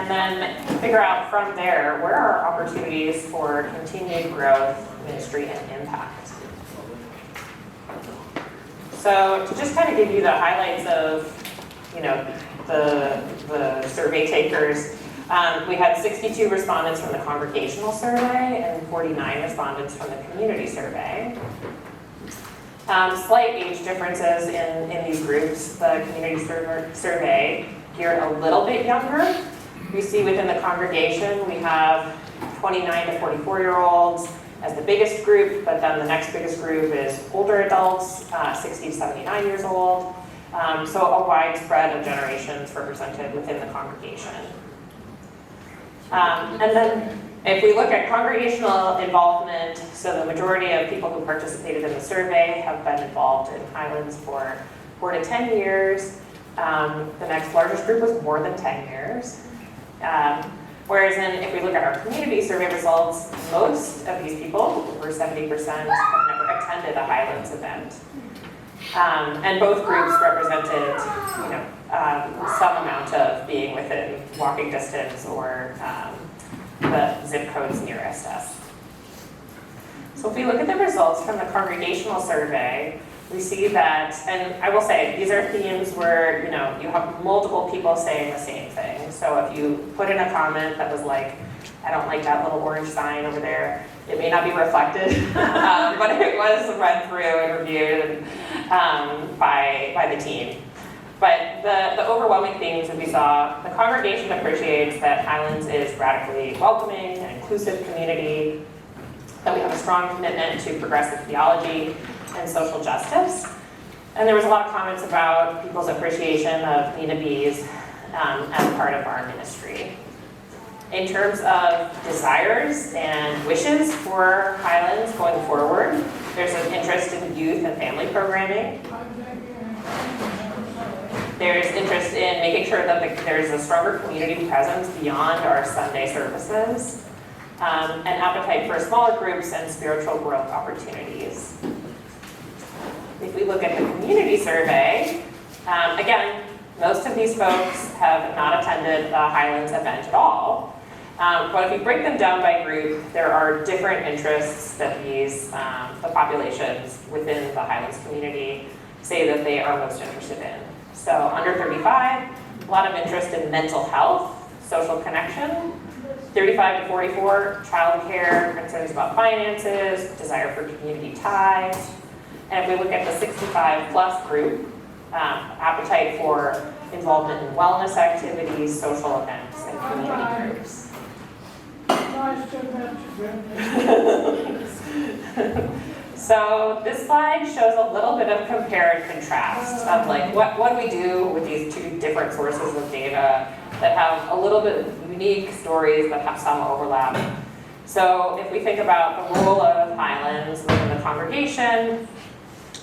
and then figure out from there, where are opportunities for continued growth, ministry, and impact. So to just kind of give you the highlights of, the survey takers, we had 62 respondents from the Congregational survey and 49 respondents from the community survey. Slight age differences in these groups. The community survey geared a little bit younger. We see within the congregation we have 29 to 44-year-olds as the biggest group, but then the next biggest group is older adults, 60 to 79 years old. So a wide spread of generations represented within the congregation. And then if we look at congregational involvement, so the majority of people who participated in the survey have been involved in Highlands for 4 to 10 years. The next largest group was more than 10 years. Whereas if we look at our community survey results, most of these people, over 70%, have never attended a Highlands event. And both groups represented, some amount of being within walking distance or the zip codes nearest us. So if we look at the results from the Congregational survey, we see that, and I will say, these are themes where, you have multiple people saying the same thing. So if you put in a comment that was like, I don't like that little orange sign over there, it may not be reflected, but it was read through and reviewed by the team. But the overwhelming themes that we saw, the congregation appreciates that Highlands is radically welcoming and inclusive community, that we have a strong commitment to progressive theology and social justice. And there was a lot of comments about people's appreciation of Nina Bees as part of our ministry. In terms of desires and wishes for Highlands going forward, there's an interest in youth and family programming. There's interest in making sure that there's a stronger community presence beyond our Sunday services, and appetite for smaller groups and spiritual growth opportunities. If we look at the community survey, again, most of these folks have not attended the Highlands event at all. But if you break them down by group, there are different interests that the populations within the Highlands community say that they are most interested in. So under 35, a lot of interest in mental health, social connection. 35 to 44, childcare, concerns about finances, desire for community ties. And if we look at the 65 plus group, appetite for involvement in wellness activities, social events, and community groups. So this slide shows a little bit of compare and contrast of like what do we do with these two different sources of data that have a little bit unique stories that have some overlap. So if we think about the role of Highlands within the congregation,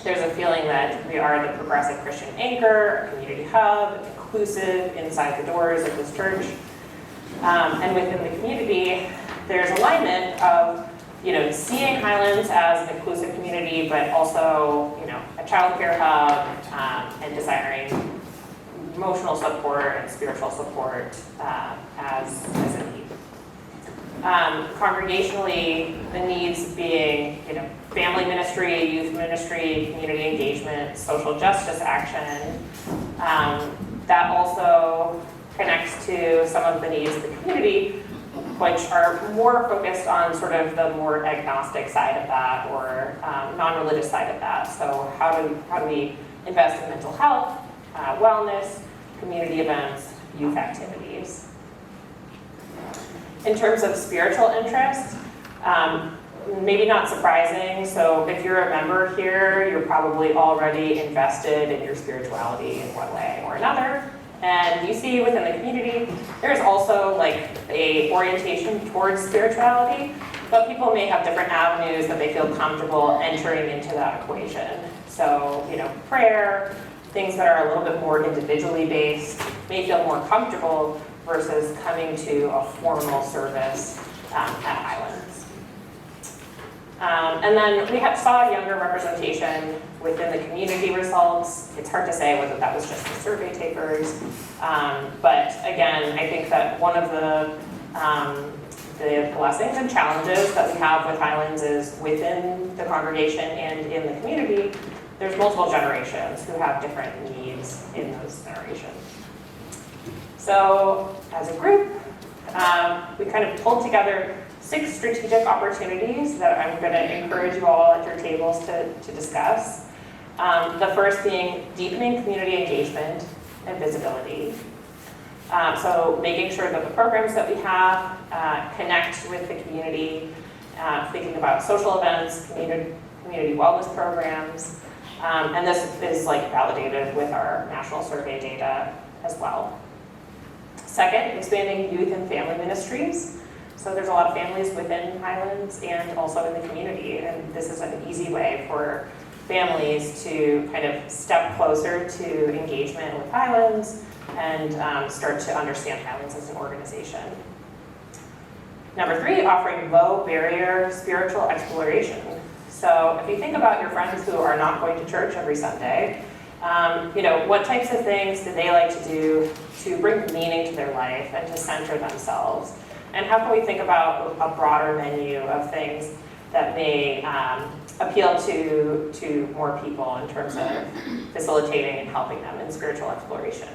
there's a feeling that we are the progressive Christian anchor, a community hub, inclusive inside the doors of this church. And within the community, there's alignment of seeing Highlands as an inclusive community, but also a childcare hub and desiring emotional support and spiritual support as a need. Congregationally, the needs being family ministry, youth ministry, community engagement, social justice action. That also connects to some of the needs of the community, which are more focused on sort of the more agnostic side of that or non-religious side of that. So how do we invest in mental health, wellness, community events, youth activities? In terms of spiritual interest, maybe not surprising. So if you're a member here, you're probably already invested in your spirituality in one way or another. And you see within the community, there's also like a orientation towards spirituality, but people may have different avenues that they feel comfortable entering into that equation. So, prayer, things that are a little bit more individually based, may feel more comfortable versus coming to a formal service at Highlands. And then we saw younger representation within the community results. It's hard to say whether that was just the survey takers. But again, I think that one of the blessings and challenges that we have with Highlands is within the congregation and in the community, there's multiple generations who have different needs in those generations. So as a group, we kind of pulled together 6 strategic opportunities that I'm going to encourage you all at your tables to discuss. The first being deepening community engagement and visibility. So making sure that the programs that we have connect with the community, thinking about social events, community wellness programs, and this is like validated with our national survey data as well. Second, expanding youth and family ministries. So there's a lot of families within Highlands and also in the community, and this is an easy way for families to kind of step closer to engagement with Highlands and start to understand Highlands as an organization. Number 3, offering low barrier spiritual exploration. So if you think about your friends who are not going to church every Sunday, what types of things do they like to do to bring meaning to their life and to center themselves? And how can we think about a broader menu of things that may appeal to more people in terms of facilitating and helping them in spiritual exploration?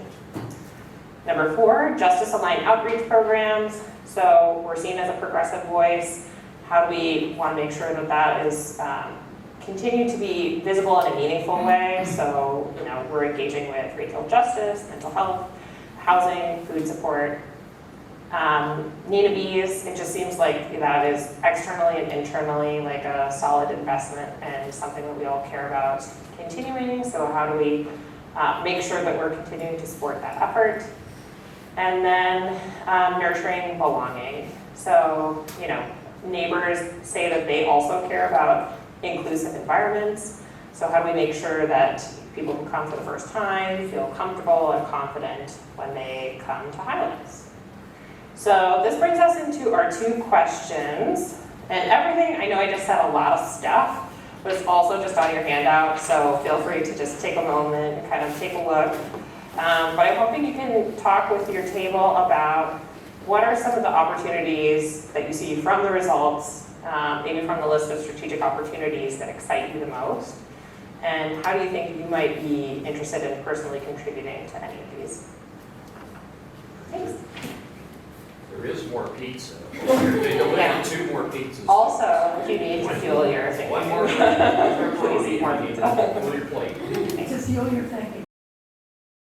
Number 4, justice-aligned outreach programs. So we're seen as a progressive voice. How do we want to make sure that that is continue to be visible in a meaningful way? So, we're engaging with racial justice, mental health, housing, food support. Nina Bees, it just seems like that is externally and internally like a solid investment and something that we all care about continuing. So how do we make sure that we're continuing to support that effort? And then nurturing belonging. So, neighbors say that they also care about inclusive environments. So how do we make sure that people who come for the first time feel comfortable and confident when they come to Highlands? So this brings us into our 2 questions. And everything, I know I just said a lot of stuff, but it's also just on your handout, so feel free to just take a moment and kind of take a look. But I'm hoping you can talk with your table about what are some of the opportunities that you see from the results, maybe from the list of strategic opportunities that excite you the most, and how do you think you might be interested in personally contributing to any of these? Thanks. There is more pizza. They only 2 more pizzas. Also, if you need to fuel your thinking. One more. Please eat more pizza. On your plate. To fuel your thinking.